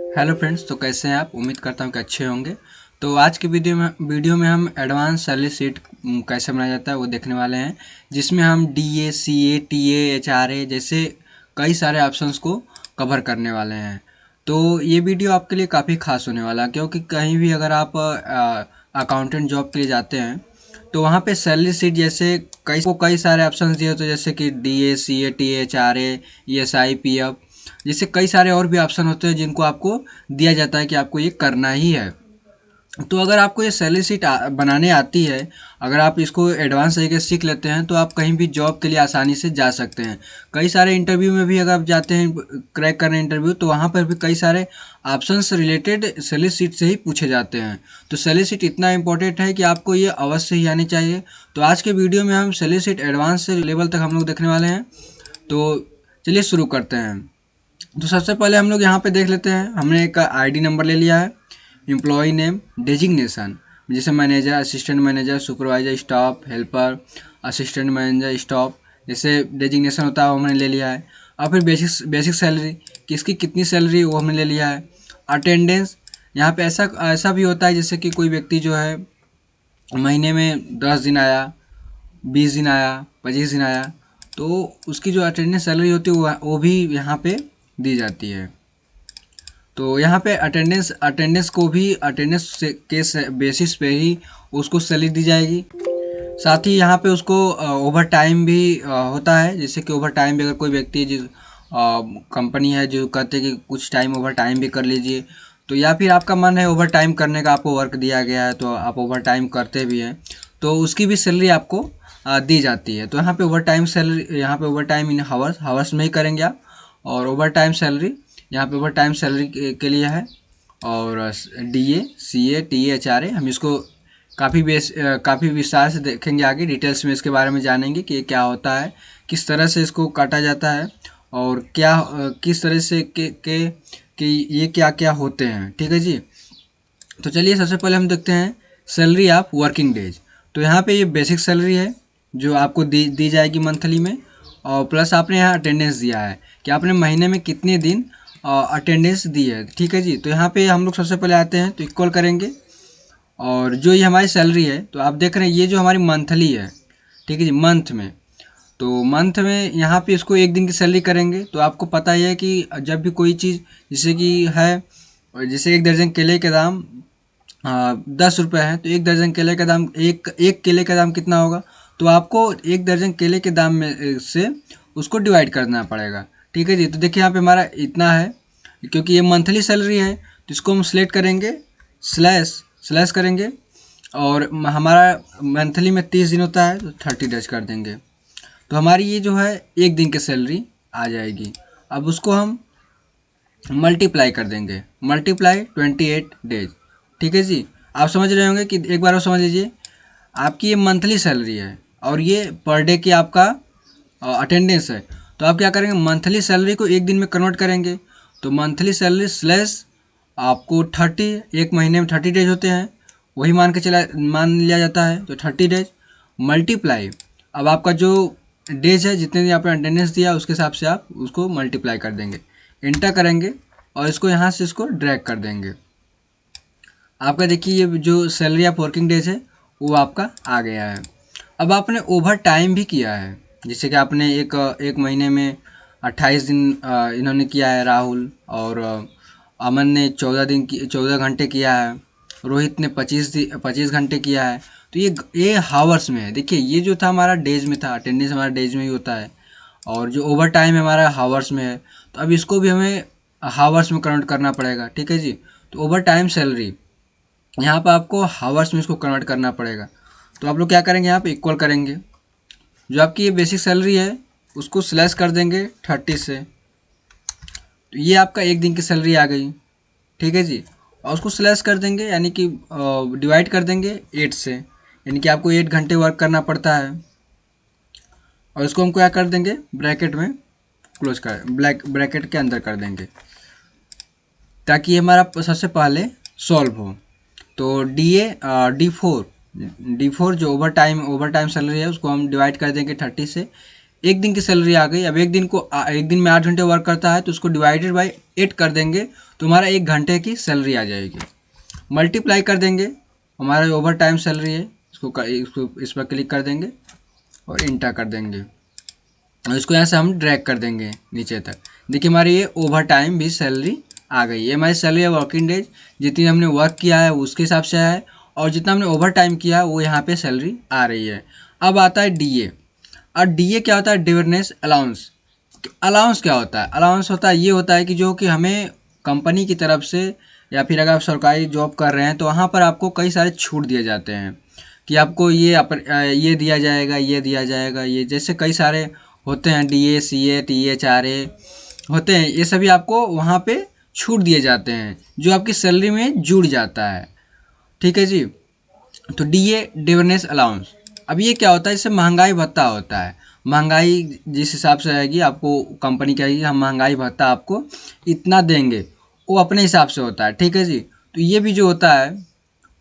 Hello friends, तो कैसे हैं आप। उम्मीद करता हूं कि अच्छे होंगे। तो आज की वीडियो में हम एडवांस सैलरी शीट कैसे बनाया जाता है वो देखने वाले हैं, जिसमें हम डीए, सीए, टीए, एचआरए जैसे कई सारे ऑप्शंस को कवर करने वाले हैं। तो ये वीडियो आपके लिए काफ़ी खास होने वाला है, क्योंकि कहीं भी अगर आप अकाउंटेंट जॉब के लिए जाते हैं तो वहाँ पे सैलरी शीट जैसे कई सारे ऑप्शंस दिए होते हैं, जैसे कि DA, CA, TA, HRA, ESI, PF, जैसे कई सारे और भी ऑप्शन होते हैं जिनको आपको दिया जाता है कि आपको ये करना ही है। तो अगर आपको ये सैलरी शीट बनाने आती है, अगर आप इसको एडवांस तरीके से सीख लेते हैं तो आप कहीं भी जॉब के लिए आसानी से जा सकते हैं। कई सारे इंटरव्यू में भी अगर आप जाते हैं क्रैक करने इंटरव्यू, तो वहाँ पर भी कई सारे ऑप्शंस रिलेटेड सैलरी शीट से ही पूछे जाते हैं। तो सैलरी शीट इतना इंपॉर्टेंट है कि आपको ये अवश्य ही आनी चाहिए। तो आज के वीडियो में हम सैलरी शीट एडवांस से लेवल तक हम लोग देखने वाले हैं। तो चलिए शुरू करते हैं। तो सबसे पहले हम लोग यहाँ पे देख लेते हैं। हमने एक आईडी नंबर ले लिया है, एम्प्लॉय नेम, डेजिग्नेशन जैसे manager, assistant manager, supervisor, staff, helper, assistant manager, staff जैसे डेजिग्नेशन होता है वो हमने ले लिया है। और फिर बेसिक सैलरी, किसकी कितनी सैलरी वो हमने ले लिया है। अटेंडेंस, यहाँ पे ऐसा ऐसा भी होता है जैसे कि कोई व्यक्ति जो है महीने में 10 दिन आया, 20 दिन आया, 25 दिन आया, तो उसकी जो अटेंडेंस सैलरी होती है वो भी यहाँ पे दी जाती है। तो यहाँ पे अटेंडेंस अटेंडेंस को भी अटेंडेंस बेसिस पे ही उसको सैलरी दी जाएगी। साथ ही यहाँ पे उसको ओवर टाइम भी होता है, जैसे कि ओवर टाइम भी अगर कोई व्यक्ति जिस कंपनी है जो कहते हैं कि कुछ टाइम ओवर टाइम भी कर लीजिए, तो या फिर आपका मन है ओवर टाइम करने का, आपको वर्क दिया गया है तो आप ओवर टाइम करते भी हैं, तो उसकी भी सैलरी आपको दी जाती है। तो यहाँ पे ओवर टाइम सैलरी, यहाँ पे ओवर टाइम इन हावर्स में ही करेंगे आप। और ओवर टाइम सैलरी यहाँ पे ओवर टाइम सैलरी के लिए है। और डीए, सीए, टीए, एचआरए हम इसको काफ़ी विस्तार से देखेंगे, आगे डिटेल्स में इसके बारे में जानेंगे कि ये क्या होता है, किस तरह से इसको काटा जाता है, और क्या किस तरह से कि ये क्या क्या होते हैं। ठीक है जी। तो चलिए सबसे पहले हम देखते हैं सैलरी ऑफ वर्किंग डेज। तो यहाँ पे ये बेसिक सैलरी है जो आपको दी जाएगी मंथली में। और प्लस आपने यहाँ अटेंडेंस दिया है कि आपने महीने में कितने दिन अटेंडेंस दी है। ठीक है जी। तो यहाँ पे हम लोग सबसे पहले आते हैं तो इक्वल करेंगे, और जो ये हमारी सैलरी है तो आप देख रहे हैं ये जो हमारी मंथली है, ठीक है जी, मंथ में। तो मंथ में यहाँ पे इसको एक दिन की सैलरी करेंगे। तो आपको पता ही है कि जब भी कोई चीज़ जैसे कि है, जैसे एक दर्जन केले के दाम 10 रुपये है, तो एक दर्जन केले का दाम एक केले का दाम कितना होगा, तो आपको एक दर्जन केले के दाम में से उसको डिवाइड करना पड़ेगा। ठीक है जी। तो देखिए यहाँ पे हमारा इतना है, क्योंकि ये मंथली सैलरी है तो इसको हम सिलेक्ट करेंगे, स्लैश स्लैश करेंगे, और हमारा मंथली में 30 दिन होता है तो 30 डेज कर देंगे। तो हमारी ये जो है एक दिन की सैलरी आ जाएगी। अब उसको हम मल्टीप्लाई कर देंगे, मल्टीप्लाई 28 डेज। ठीक है जी। आप समझ रहे होंगे कि एक बार और समझ लीजिए, आपकी ये मंथली सैलरी है और ये पर डे की आपका अटेंडेंस है। तो आप क्या करेंगे, मंथली सैलरी को एक दिन में कन्वर्ट करेंगे। तो मंथली सैलरी स्लैश आपको 30, एक महीने में 30 डेज होते हैं, वही मान लिया जाता है, तो 30 डेज मल्टीप्लाई, अब आपका जो डेज है जितने दिन आपने अटेंडेंस दिया उसके हिसाब से आप उसको मल्टीप्लाई कर देंगे, इंटर करेंगे, और इसको यहाँ से इसको ड्रैग कर देंगे। आपका देखिए ये जो सैलरी ऑफ वर्किंग डेज है वो आपका आ गया है। अब आपने ओवर टाइम भी किया है, जैसे कि आपने एक महीने में 28 दिन इन्होंने किया है, राहुल और अमन ने 14 घंटे किया है, रोहित ने 25 घंटे किया है। तो ये हावर्स में है। देखिए ये जो था हमारा डेज में था, अटेंडेंस हमारा डेज में ही होता है, और जो ओवर टाइम है हमारा हावर्स में है। तो अब इसको भी हमें हावर्स में कन्वर्ट करना पड़ेगा। ठीक है जी। तो ओवर टाइम सैलरी यहाँ पर आपको हावर्स में इसको कन्वर्ट करना पड़ेगा। तो आप लोग क्या करेंगे, यहाँ पे इक्वल करेंगे, जो आपकी ये बेसिक सैलरी है उसको स्लैश कर देंगे 30 से, तो ये आपका एक दिन की सैलरी आ गई। ठीक है जी। और उसको स्लैश कर देंगे, यानी कि डिवाइड कर देंगे 8 से, यानी कि आपको 8 घंटे वर्क करना पड़ता है। और इसको हम क्या कर देंगे, ब्रैकेट में क्लोज कर, ब्रैकेट के अंदर कर देंगे, ताकि ये हमारा सबसे पहले सॉल्व हो। तो डी फोर जो ओवर टाइम सैलरी है उसको हम डिवाइड कर देंगे 30 से, एक दिन की सैलरी आ गई। अब एक दिन में 8 घंटे वर्क करता है तो उसको डिवाइडेड बाई 8 कर देंगे, तो हमारा 1 घंटे की सैलरी आ जाएगी। मल्टीप्लाई कर देंगे, हमारा ओवर टाइम सैलरी है, इसको इस पर क्लिक कर देंगे और इंटर कर देंगे और इसको यहाँ से हम ड्रैग कर देंगे नीचे तक। देखिए हमारी ये ओवर टाइम भी सैलरी आ गई। ये हमारी सैलरी है वर्किंग डेज, जितनी हमने वर्क किया है उसके हिसाब से है, और जितना हमने ओवर टाइम किया वो यहाँ पे सैलरी आ रही है। अब आता है डीए। और डीए क्या होता है? डिवरनेस अलाउंस। अलाउंस क्या होता है? अलाउंस होता है, ये होता है कि जो कि हमें कंपनी की तरफ से, या फिर अगर आप सरकारी जॉब कर रहे हैं तो वहाँ पर आपको कई सारे छूट दिए जाते हैं कि आपको ये दिया जाएगा, ये दिया जाएगा, ये जैसे कई सारे होते हैं, डीए, सीए, टीए, एचआरए होते हैं, ये सभी आपको वहाँ पे छूट दिए जाते हैं जो आपकी सैलरी में जुड़ जाता है। ठीक है जी। तो डीए डिवरनेस अलाउंस। अब ये क्या होता है? इससे महंगाई भत्ता होता है। महंगाई जिस हिसाब से आएगी आपको कंपनी कहेगी हम महंगाई भत्ता आपको इतना देंगे, वो अपने हिसाब से होता है। ठीक है जी। तो ये भी जो होता है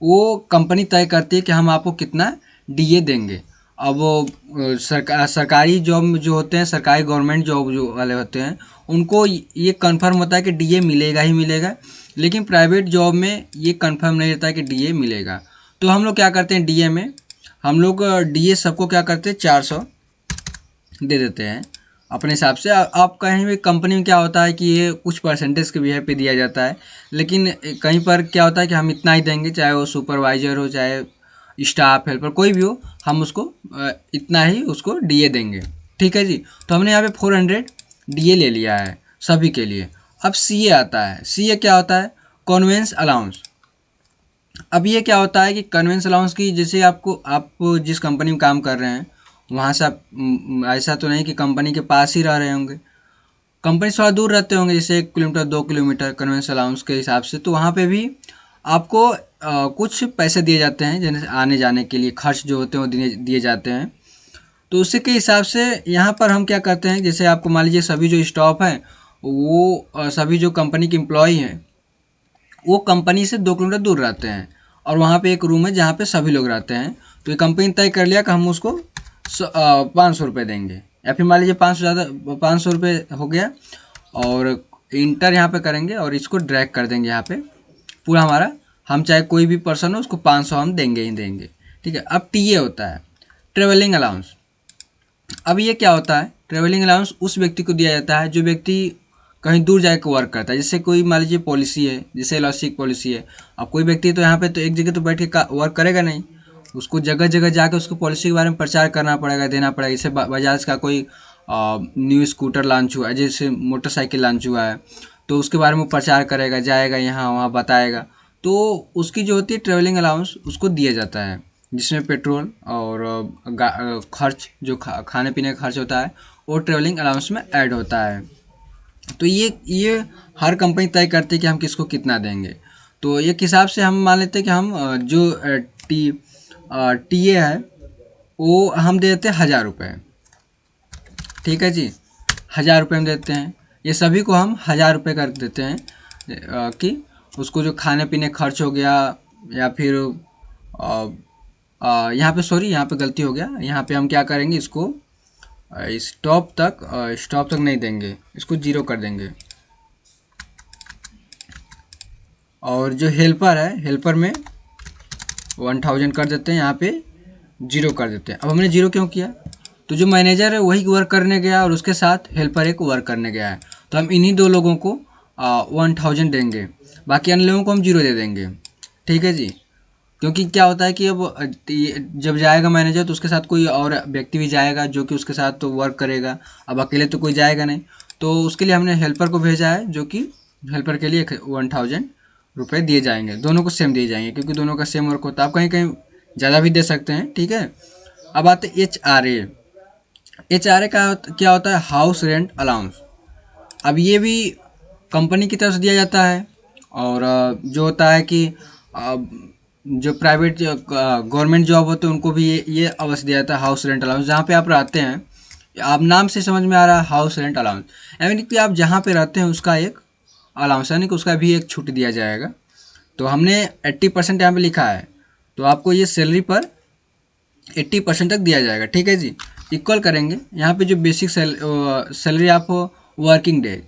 वो कंपनी तय करती है कि हम आपको कितना डीए देंगे। अब वो सरकारी जॉब में जो होते हैं, सरकारी गवर्नमेंट जॉब जो वाले होते हैं, उनको ये कंफर्म होता है कि डीए मिलेगा ही मिलेगा, लेकिन प्राइवेट जॉब में ये कंफर्म नहीं रहता है कि डीए मिलेगा। तो हम लोग क्या करते हैं, डीए में हम लोग डीए सबको क्या करते हैं 400 दे देते हैं अपने हिसाब से। आप कहीं भी कंपनी में क्या होता है कि ये कुछ परसेंटेज के बिहेव पे दिया जाता है, लेकिन कहीं पर क्या होता है कि हम इतना ही देंगे, चाहे वो सुपरवाइजर हो, चाहे स्टाफ हेल्पर कोई भी हो, हम उसको इतना ही उसको डीए देंगे। ठीक है जी। तो हमने यहाँ पे 400 डीए ले लिया है सभी के लिए। अब सीए आता है। सीए क्या होता है? Convince allowance. अब ये क्या होता है कि कन्वेंस अलाउंस की, जैसे आप जिस कंपनी में काम कर रहे हैं वहाँ से आप ऐसा तो नहीं कि कंपनी के पास ही रह रहे होंगे, कंपनी से थोड़ा दूर रहते होंगे, जैसे 1 किलोमीटर 2 किलोमीटर कन्वेंस अलाउंस के हिसाब से, तो वहाँ पे भी आपको कुछ पैसे दिए जाते हैं, जैसे आने जाने के लिए खर्च जो होते हैं वो दिए जाते हैं। तो उसी के हिसाब से यहाँ पर हम क्या करते हैं, जैसे आपको मान लीजिए सभी जो स्टाफ हैं वो सभी जो कंपनी के एम्प्लॉय हैं वो कंपनी से 2 किलोमीटर दूर रहते हैं, और वहाँ पे एक रूम है जहाँ पे सभी लोग रहते हैं। तो ये कंपनी तय कर लिया कि हम उसको 500 रुपये देंगे, या फिर मान लीजिए 500 रुपये हो गया, और इंटर यहाँ पे करेंगे और इसको ड्रैग कर देंगे यहाँ पे पूरा हमारा, हम चाहे कोई भी पर्सन हो उसको 500 हम देंगे ही देंगे। ठीक है। अब टीए होता है ट्रेवलिंग अलाउंस। अब ये क्या होता है? ट्रेवलिंग अलाउंस उस व्यक्ति को दिया जाता है जो व्यक्ति कहीं दूर जाकर वर्क करता है। जैसे कोई मान लीजिए पॉलिसी है, जैसे एलआईसी की पॉलिसी है। अब कोई व्यक्ति तो यहाँ पे तो एक जगह तो बैठ के वर्क करेगा नहीं, उसको जगह जगह जाकर उसको पॉलिसी के बारे में प्रचार करना पड़ेगा, देना पड़ेगा। जैसे बजाज का कोई न्यू स्कूटर लॉन्च हुआ है, जैसे मोटरसाइकिल लॉन्च हुआ है, तो उसके बारे में प्रचार करेगा, जाएगा यहाँ वहाँ बताएगा, तो उसकी जो होती है ट्रेवलिंग अलाउंस उसको दिया जाता है, जिसमें पेट्रोल और खर्च जो खाने पीने का खर्च होता है वो ट्रेवलिंग अलाउंस में ऐड होता है। तो ये हर कंपनी तय करती है कि हम किसको कितना देंगे। तो एक हिसाब से हम मान लेते हैं कि हम जो टीए है वो हम दे देते हैं 1000 रुपये। ठीक है जी। 1000 रुपये हम देते हैं, ये सभी को हम 1000 रुपये कर देते हैं कि उसको जो खाने पीने खर्च हो गया, या फिर यहाँ पे सॉरी यहाँ पे गलती हो गया, यहाँ पे हम क्या करेंगे, इसको स्टॉप तक नहीं देंगे, इसको 0 कर देंगे। और जो हेल्पर है, हेल्पर में 1000 कर देते हैं, यहाँ पे 0 कर देते हैं। अब हमने 0 क्यों किया? तो जो मैनेजर है वही वर्क करने गया और उसके साथ हेल्पर एक वर्क करने गया है, तो हम इन्हीं 2 लोगों को 1000 देंगे, बाकी अन्य लोगों को हम 0 दे देंगे। ठीक है जी। क्योंकि क्या होता है कि अब जब जाएगा मैनेजर तो उसके साथ कोई और व्यक्ति भी जाएगा जो कि उसके साथ तो वर्क करेगा, अब अकेले तो कोई जाएगा नहीं, तो उसके लिए हमने हेल्पर को भेजा है, जो कि हेल्पर के लिए 1000 रुपये दिए जाएंगे, दोनों को सेम दिए जाएंगे क्योंकि दोनों का सेम वर्क होता है। आप कहीं कहीं ज़्यादा भी दे सकते हैं। ठीक है। अब आते HRA। HRA का क्या होता है? House rent allowance. अब ये भी कंपनी की तरफ से दिया जाता है, और जो होता है कि जो प्राइवेट गवर्नमेंट जॉब होते हैं उनको भी ये अवश्य दिया जाता है, हाउस रेंट अलाउंस। जहाँ पे आप रहते हैं, आप नाम से समझ में आ रहा है हाउस रेंट अलाउंस, यानी कि आप जहाँ पे रहते हैं उसका एक अलाउंस, यानी कि उसका भी एक छूट दिया जाएगा। तो हमने 80% यहाँ पे लिखा है, तो आपको ये सैलरी पर 80% तक दिया जाएगा। ठीक है जी। इक्वल करेंगे यहाँ पे जो बेसिक सैलरी आप वर्किंग डे,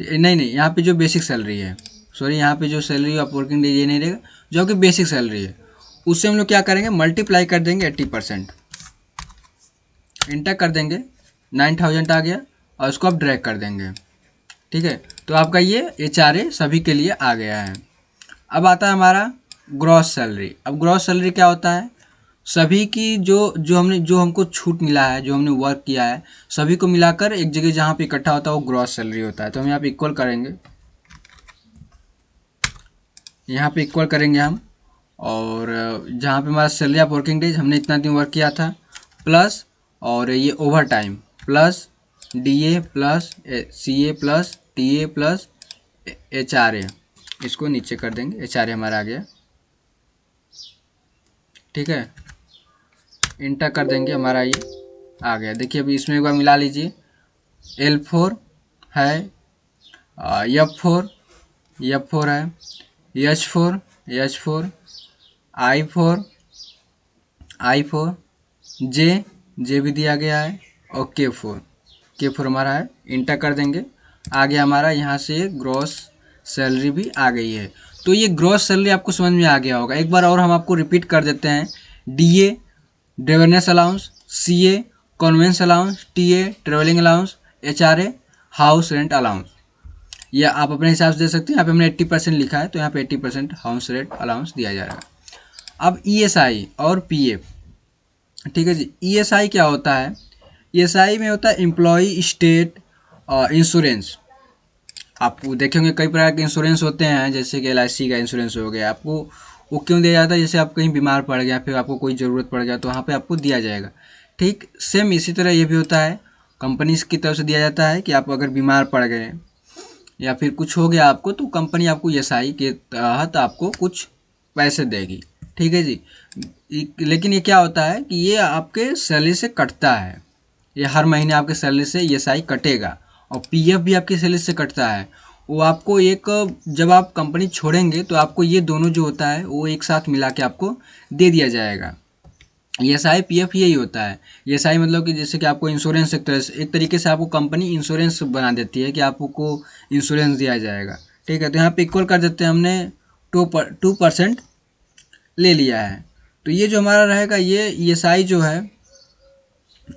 नहीं नहीं, यहाँ पे जो बेसिक सैलरी है, सॉरी यहाँ पे जो सैलरी ऑफ वर्किंग डेज ये नहीं रहेगा, जो कि बेसिक सैलरी है उससे हम लोग क्या करेंगे, मल्टीप्लाई कर देंगे 80%, इंटर कर देंगे, 9000 आ गया और उसको आप ड्रैग कर देंगे। ठीक है, तो आपका ये HRA सभी के लिए आ गया है। अब आता है हमारा ग्रॉस सैलरी। अब ग्रॉस सैलरी क्या होता है, सभी की जो हमको छूट मिला है, जो हमने वर्क किया है, सभी को मिलाकर एक जगह जहाँ पे इकट्ठा होता है वो ग्रॉस सैलरी होता है। तो हम यहाँ पे इक्वल करेंगे, यहाँ पे इक्वल करेंगे हम, और जहाँ पे हमारा सैलरी ऑफ वर्किंग डेज हमने इतना दिन वर्क किया था, प्लस और ये over time plus DA plus CA plus TA plus HRA, इसको नीचे कर देंगे, HRA हमारा आ गया। ठीक है, इंटर कर देंगे, हमारा ये आ गया। देखिए अभी इसमें एक बार मिला लीजिए, L4 है, F4 है, H4 I4 J भी दिया गया है, और K4 हमारा है। इंटर कर देंगे, आ गया हमारा यहाँ से ग्रॉस सैलरी भी आ गई है। तो ये ग्रॉस सैलरी आपको समझ में आ गया होगा। एक बार और हम आपको रिपीट कर देते हैं, DA dearness allowance, CA conveyance allowance, TA travelling allowance, HRA house rent allowance. ये आप अपने हिसाब से दे सकते हैं। यहाँ पे हमने 80% लिखा है, तो यहाँ पे 80% हाउस रेंट अलाउंस दिया जाएगा। अब ESI और PF, ठीक है जी। ESI क्या होता है, ESI में होता है एम्प्लॉय स्टेट इंश्योरेंस। आप देखेंगे कई प्रकार के इंश्योरेंस होते हैं, जैसे कि LIC का इंश्योरेंस हो गया, आपको वो क्यों दिया जाता है, जैसे आप कहीं बीमार पड़ गया, फिर आपको कोई ज़रूरत पड़ गया तो वहाँ पे आपको दिया जाएगा। ठीक सेम इसी तरह ये भी होता है, कंपनी की तरफ से दिया जाता है कि आप अगर बीमार पड़ गए या फिर कुछ हो गया आपको, तो कंपनी आपको ESI के तहत आपको कुछ पैसे देगी। ठीक है जी। लेकिन ये क्या होता है कि ये आपके सैलरी से कटता है, ये हर महीने आपके सैलरी से ESI कटेगा, और PF भी आपकी सैलरी से कटता है। वो आपको एक, जब आप कंपनी छोड़ेंगे तो आपको ये दोनों जो होता है वो एक साथ मिला के आपको दे दिया जाएगा। ESI PF यही होता है। ESI मतलब कि जैसे कि आपको इंश्योरेंस एक तरीके से आपको कंपनी इंश्योरेंस बना देती है कि आपको इंश्योरेंस दिया जाएगा। ठीक है, तो यहाँ पे इक्वल कर देते हैं, हमने 2% ले लिया है। तो ये जो हमारा रहेगा, ये ESI जो है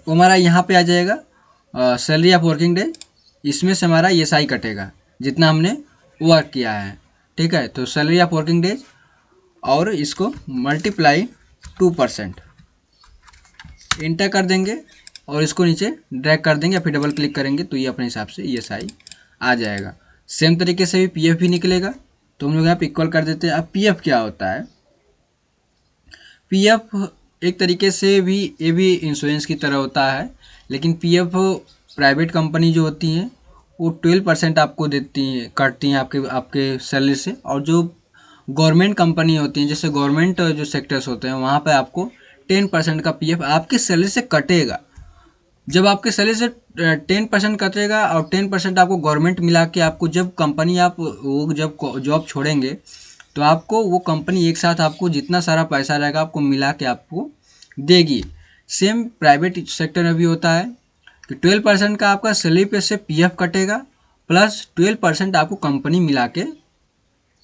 वो हमारा यहाँ पे आ जाएगा सैलरी ऑफ वर्किंग डे, इसमें से हमारा ESI कटेगा जितना हमने वर्क किया है। ठीक है, तो सैलरी ऑफ वर्किंग डेज और इसको मल्टीप्लाई 2%, इंटर कर देंगे और इसको नीचे ड्रैग कर देंगे, फिर डबल क्लिक करेंगे तो ये अपने हिसाब से ESI आ जाएगा। सेम तरीके से भी PF भी निकलेगा, तो हम लोग यहाँ पे इक्वल कर देते हैं। अब PF क्या होता है, PF एक तरीके से भी ये भी इंश्योरेंस की तरह होता है, लेकिन PF प्राइवेट कंपनी जो होती हैं वो 12% आपको देती हैं, काटती हैं आपके सैलरी से, और जो गवर्नमेंट कंपनी होती हैं, जैसे गवर्नमेंट जो सेक्टर्स होते हैं वहाँ पे आपको 10% का PF आपके सैलरी से कटेगा। जब आपके सैलरी से 10% कटेगा और 10% आपको गवर्नमेंट मिला के आपको, जब कंपनी आप वो जब जॉब छोड़ेंगे तो आपको वो कंपनी एक साथ आपको जितना सारा पैसा रहेगा आपको मिला के आपको देगी। सेम प्राइवेट सेक्टर में भी होता है कि 12% का आपका सैलरी पे से PF कटेगा, प्लस 12% आपको कंपनी मिला के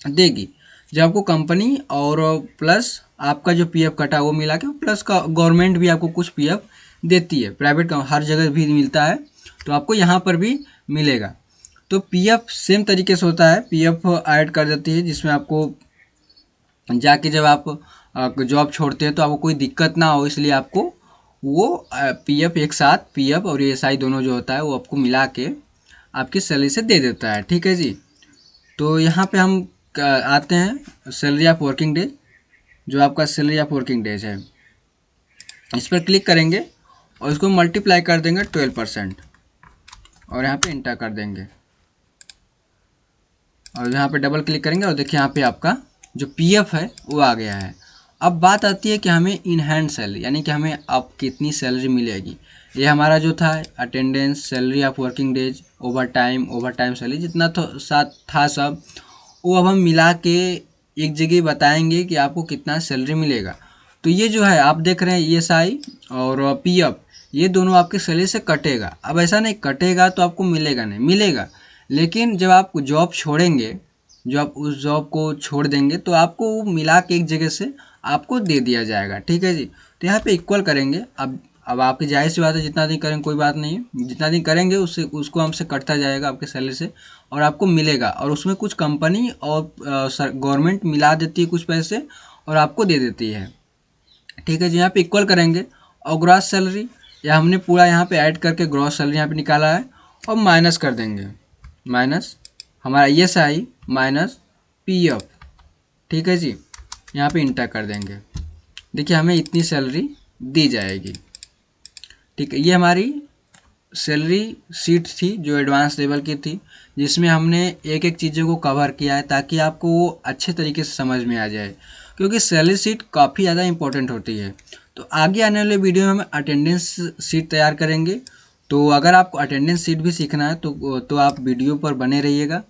देगी। जब आपको कंपनी और प्लस आपका जो PF कटा वो मिला के, प्लस का गवर्नमेंट भी आपको कुछ PF देती है, प्राइवेट का हर जगह भी मिलता है, तो आपको यहाँ पर भी मिलेगा। तो PF सेम तरीके से होता है, PF ऐड कर देती है, जिसमें आपको जाके जब आप जॉब छोड़ते हैं तो आपको कोई दिक्कत ना हो, इसलिए आपको वो PF एक साथ, PF और ESI दोनों जो होता है वो आपको मिला के आपकी सैलरी से दे देता है। ठीक है जी। तो यहाँ पे हम आते हैं सैलरी ऑफ वर्किंग डेज, जो आपका सैलरी ऑफ वर्किंग डेज है, इस पर क्लिक करेंगे और इसको मल्टीप्लाई कर देंगे 12%, और यहाँ पे इंटर कर देंगे, और यहाँ पे डबल क्लिक करेंगे और देखिए यहाँ पे आपका जो PF है वो आ गया है। अब बात आती है कि हमें इन हैंड सैलरी, यानी कि हमें अब कितनी सैलरी मिलेगी। ये हमारा जो था attendance, salary of working days, over time salary जितना तो साथ था सब, वो अब हम मिला के एक जगह बताएंगे कि आपको कितना सैलरी मिलेगा। तो ये जो है आप देख रहे हैं ESI और PF, ये दोनों आपके सैलरी से कटेगा। अब ऐसा नहीं कटेगा तो आपको मिलेगा नहीं, मिलेगा, लेकिन जब आप जॉब छोड़ेंगे, जो आप उस जॉब को छोड़ देंगे तो आपको वो मिला के एक जगह से आपको दे दिया जाएगा। ठीक है जी। तो यहाँ पे इक्वल करेंगे। अब आपकी जाहिर सी बात है, जितना दिन करेंगे कोई बात नहीं है, जितना दिन करेंगे उससे उसको हमसे कटता जाएगा आपके सैलरी से और आपको मिलेगा। और उसमें कुछ कंपनी और गवर्नमेंट मिला देती है कुछ पैसे और आपको दे देती है। ठीक है जी। यहाँ पे इक्वल करेंगे और ग्रॉस सैलरी, या हमने पूरा यहाँ पे ऐड करके ग्रॉस सैलरी यहाँ पे निकाला है और माइनस कर देंगे। माइनस हमारा ESI माइनस PF। ठीक है जी। यहाँ पे इंटर कर देंगे। देखिए हमें इतनी सैलरी दी जाएगी। ठीक है, ये हमारी सैलरी शीट थी जो एडवांस लेवल की थी, जिसमें हमने एक एक चीज़ों को कवर किया है ताकि आपको वो अच्छे तरीके से समझ में आ जाए, क्योंकि सैलरी शीट काफ़ी ज़्यादा इंपॉर्टेंट होती है। तो आगे आने वाले वीडियो में हम अटेंडेंस शीट तैयार करेंगे। तो अगर आपको अटेंडेंस शीट भी सीखना है तो आप वीडियो पर बने रहिएगा,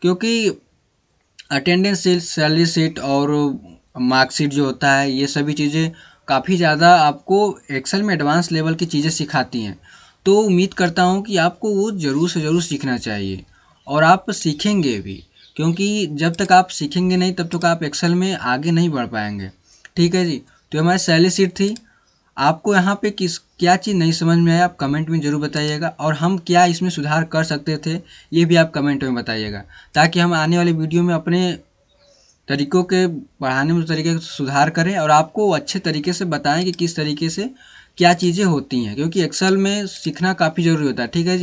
क्योंकि अटेंडेंस शीट, सैलरी शीट और मार्कशीट जो होता है, ये सभी चीज़ें काफ़ी ज़्यादा आपको एक्सेल में एडवांस लेवल की चीज़ें सिखाती हैं। तो उम्मीद करता हूँ कि आपको वो ज़रूर से ज़रूर सीखना चाहिए और आप सीखेंगे भी, क्योंकि जब तक आप सीखेंगे नहीं तब तक आप एक्सेल में आगे नहीं बढ़ पाएंगे। ठीक है जी। तो हमारी सैलरी शीट थी। आपको यहाँ पे क्या चीज़ नहीं समझ में आया आप कमेंट में ज़रूर बताइएगा, और हम क्या इसमें सुधार कर सकते थे ये भी आप कमेंट में बताइएगा, ताकि हम आने वाले वीडियो में अपने तरीकों के बढ़ाने में तरीके से सुधार करें और आपको अच्छे तरीके से बताएं कि किस तरीके से क्या चीज़ें होती हैं, क्योंकि एक्सेल में सीखना काफ़ी ज़रूरी होता है। ठीक है जी।